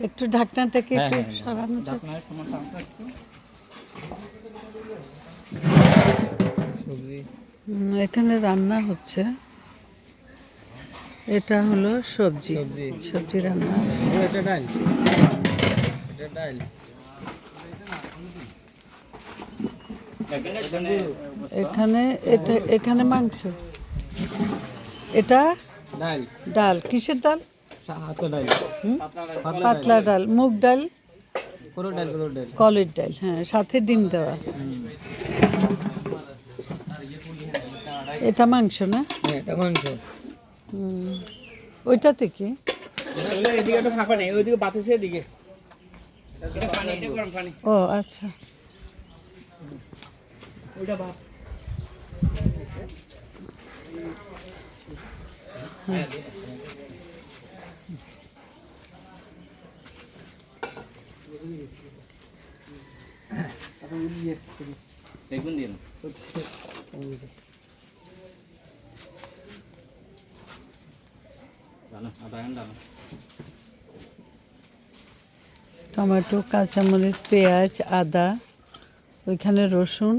একটু ঢাকনাটাকে একটু সরানো যাক। এখানে রান্না হচ্ছে, এটা হলো সবজি সবজি রান্না। এটা ডাল, এটা ডাল। এখানে এটা এখানে মাংস, এটা ডাল, ডাল। কিসের ডাল? সাদা ডাল, পাতলা ডাল, মুগ ডাল, কোনো ডাল, কোনো ডাল। কলের ডাল, হ্যাঁ, সাথে ডিম দেওয়া। এটা মাংস না? হ্যাঁ, এটা মাংস। ওইটাতে কি? এদিকে একটা ফাঁকা নেই, ওইদিকে বাতাসের দিকে। ও আচ্ছা। ওইটা ভাত। দেখুন দিন টমেটো, কাঁচামরিচ, পেঁয়াজ, আদা, ওইখানে রসুন,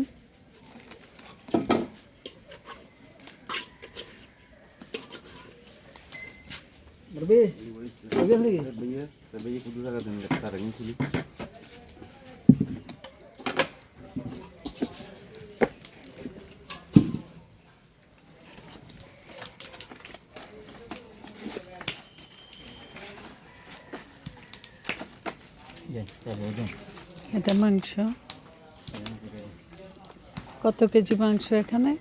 এটা মাংস। কত কেজি মাংস এখানে?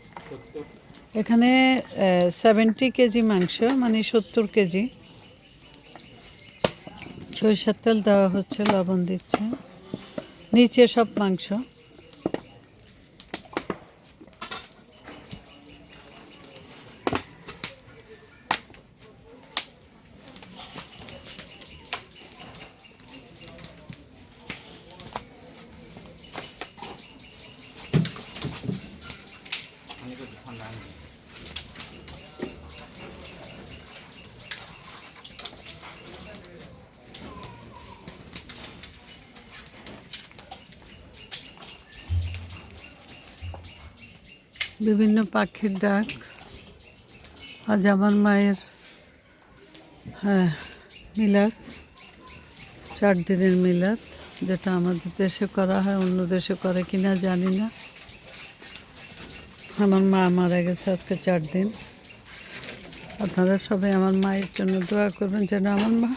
এখানে 70 কেজি মাংস, মানে 70 কেজি। সরিষার তেল দেওয়া হচ্ছে, লবণ দিচ্ছে, নিচে সব মাংস। বিভিন্ন পাখির ডাক। আজ আমার মায়ের মিলাদ, 4 দিনের মিলাদ, যেটা আমাদের দেশে করা হয়, অন্য দেশে করে কিনা জানি না। আমার মা মারা গেছে আজকে 4 দিন। আপনারা সবাই আমার মায়ের জন্য দোয়া করবেন যেন আমার মা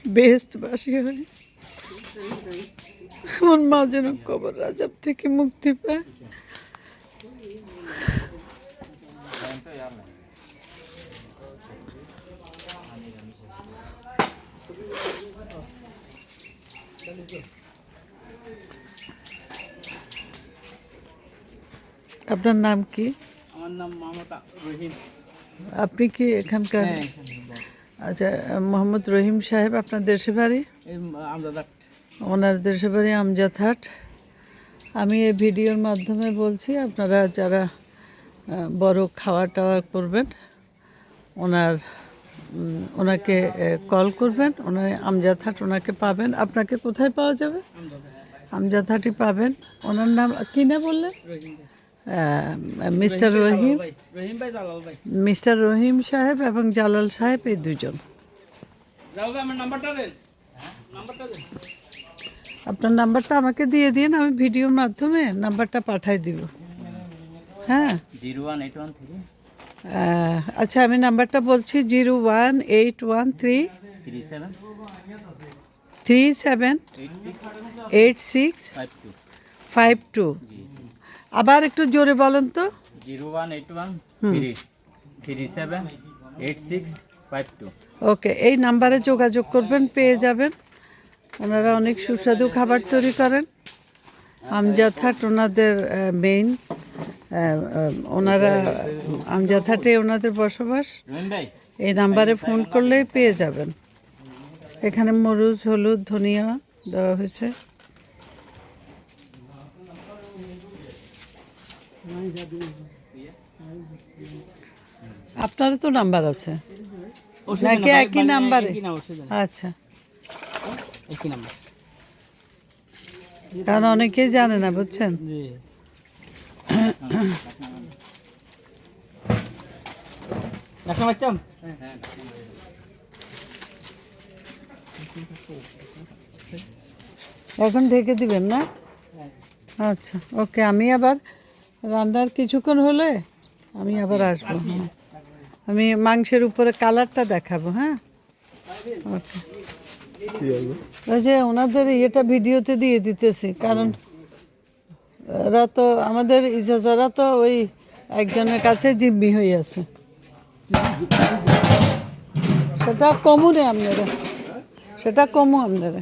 বেহেশতবাসী হয়, আমার মা যেন কবর আযাব থেকে মুক্তি পায়। আপনার নাম কি? আমার নাম মোহাম্মদ রহিম। আপনি কি এখানকার? আচ্ছা, মোহাম্মদ রহিম সাহেব, আপনার দেশে বাড়ি? ওনার দেশে বাড়ি আমজাদহাট। আমি এই ভিডিওর মাধ্যমে বলছি, আপনারা যারা বড় খাওয়া টাওয়া করবেন, ওনাকে কল করবেন। ওনার আমজাদহাট, ওনাকে পাবেন। আপনাকে কোথায় পাওয়া যাবে? আমজাদহাটই পাবেন। ওনার নাম কি না বললেন? মিস্টার রহিম, মিস্টার রহিম সাহেব এবং জালাল সাহেব, এই দুজন। আপনার নাম্বারটা আমাকে দিয়ে দিন, আমি ভিডিওর মাধ্যমে নাম্বারটা পাঠাই দিব। হ্যাঁ, আচ্ছা, আমি নাম্বারটা বলছি 01813378652। আবার একটু জোরে বলেন তো। 01813378652। ওকে, এই নাম্বারে যোগাযোগ করবেন, পেয়ে যাবেন। ওনারা অনেক সুস্বাদু খাবার তৈরি করেন। আমজাদহাট ওনাদের মেইন, ওনারা আমজাদহাটে ওনাদের বসবাস। এই নাম্বারে ফোন করলেই পেয়ে যাবেন। এখানে মরিচ, হলুদ, ধনিয়া দেওয়া হয়েছে। আপনারও তো নাম্বার আছে। নাকি একই নাম্বারে? একই নাম্বার, অসুবিধা নেই। আচ্ছা, একই নাম্বার। কারণ অনেকেই জানে না, বুঝছেন। জি। ডাক্তার বাচ্চাম? এখন ঢেকে দিবেন না? আচ্ছা, ওকে। আমি আবার রান্নার কিছুক্ষণ হলে আমি আবার আসবো। হ্যাঁ। আমি মাংসের উপরে কালারটা দেখাবো। হ্যাঁ, ওকে। ওই যে ওনাদের ইয়েটা ভিডিওতে দিয়ে দিতেছি, কারণ ওরা তো আমাদের ইজাজরা তো ওই একজনের কাছে জিম্মি হয়ে আছে। সেটা কমু রে আপনারা, সেটা কমু আপনারা।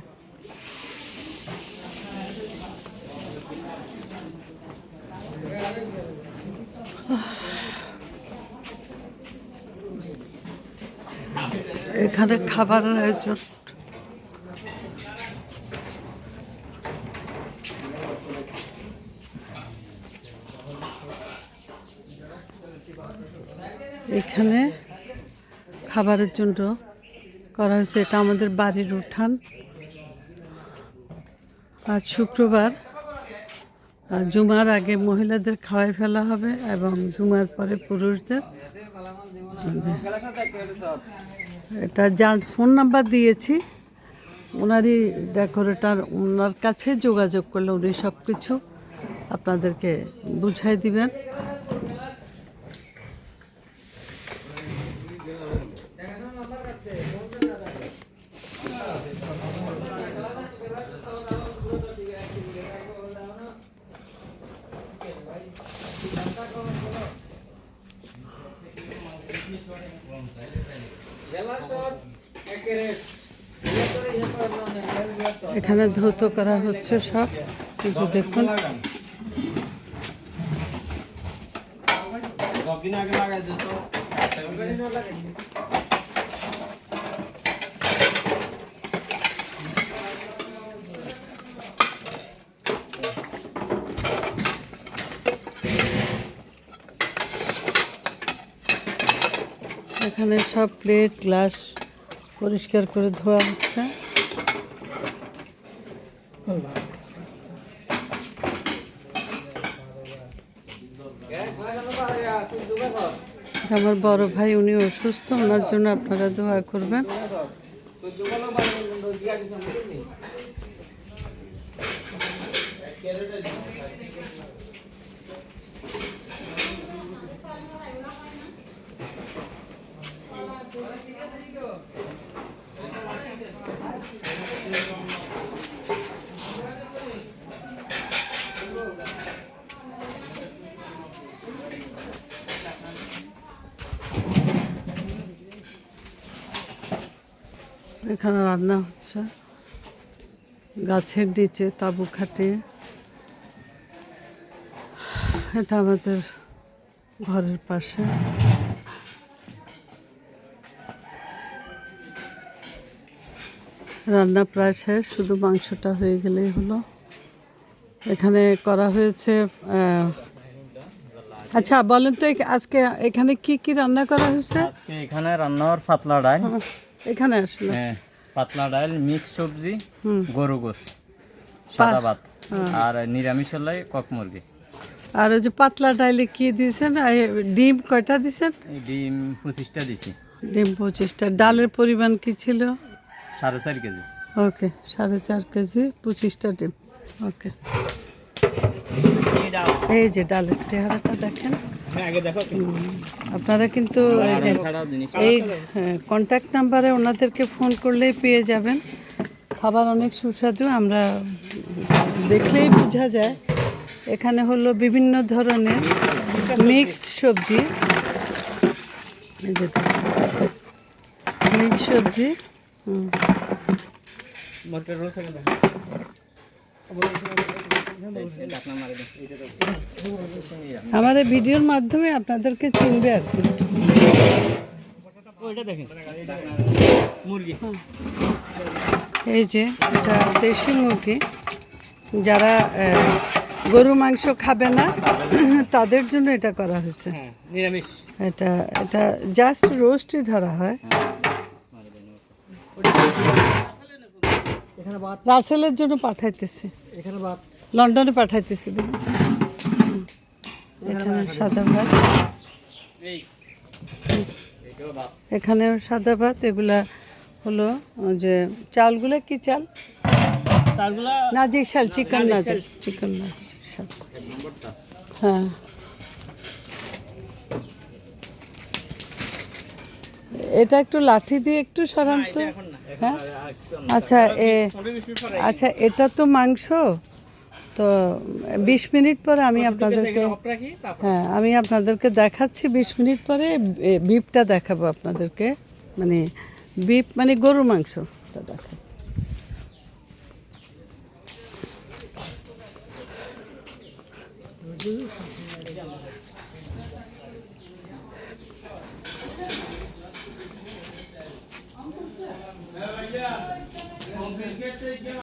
এখানে খাবারের আয়োজন। এখানে খাবারের জন্য করা হয়েছে। এটা আমাদের বাড়ির উঠান। আজ শুক্রবার, জুমার আগে মহিলাদের খাওয়াই ফেলা হবে এবং জুমার পরে পুরুষদের। এটা যার ফোন নাম্বার দিয়েছি, ওনারই ডেকোরেটর, ওনার কাছে যোগাযোগ করলে উনি সব কিছু আপনাদেরকে বুঝাই দিবেন। এখানে ধৌত করা হচ্ছে সব কিছু, দেখুন। এখানে সব প্লেট গ্লাস পরিষ্কার করে ধোয়া হচ্ছে। আমার বড় ভাই, উনি অসুস্থ, ওনার জন্য আপনারা দোয়া করবেন। এখানে রান্না হচ্ছে গাছের নিচে তাঁবু খাটিয়ে। এটা আমাদের ঘরের পাশে। রান্না প্রায় শেষ, শুধু মাংসটা হয়ে গেলেই হলো। এখানে করা হয়েছে। আচ্ছা, বলেন তো আজকে এখানে কি কি রান্না করা হয়েছে? আজকে এখানে রান্না হওয়ার পাতলা ডাল। এখানে আসলে হ্যাঁ, পাতলা ডাল, মিক্স সবজি, গরু গোস, সাদা ভাত, আর নিরামিষ হলে কক মুরগি। আর ওই যে পাতলা ডাইলে কি দিয়েছেন? ডিম কয়টা দিয়েছেন? ডিম 25টা দিছি। ডিম 25টা। ডালের পরিমাণ কি ছিল? 4.5 কেজি। ওকে, 4.5 কেজি, 25টা ডিম। ওকে, এই যে ডালের চেহারাটা দেখেন। আপনারা কিন্তু এই কন্ট্যাক্ট নাম্বারে ওনাদেরকে ফোন করলেই পেয়ে যাবেন। খাবার অনেক সুস্বাদু, আমরা দেখলেই বোঝা যায়। এখানে হলো বিভিন্ন ধরনের মিক্সড সবজি, মিক্সড সবজি। আমার এই ভিডিওর মাধ্যমে আপনাদেরকে চিনবে আর কি। এই যে এটা দেশি মুরগি, যারা গরু মাংস খাবে না তাদের জন্য এটা করা হয়েছে। নিরামিষ। এটা এটা জাস্ট রোস্টই ধরা হয়। এখানে ভাত, রাসেলের জন্য পাঠাইতেছি, এখানে ভাত, লন্ডনে পাঠাইতেছি। দেখুন এখানে সাদা ভাত, এখানেও সাদা ভাত। এগুলা হলো যে চালগুলো কি চাল? চালগুলা নাজির শাল, চিকেন নাজির, চিকেন নাজির শাল। হ্যাঁ, এটা একটু লাঠি দিয়ে একটু সরান তো। হ্যাঁ, আচ্ছা আচ্ছা, এটা তো মাংস তো 20 মিনিট পরে আমি আপনাদেরকে, হ্যাঁ আমি আপনাদেরকে দেখাচ্ছি। 20 মিনিট পরে বিফটা দেখাবো আপনাদেরকে, মানে বিফ মানে গরুর মাংসটা দেখাবো।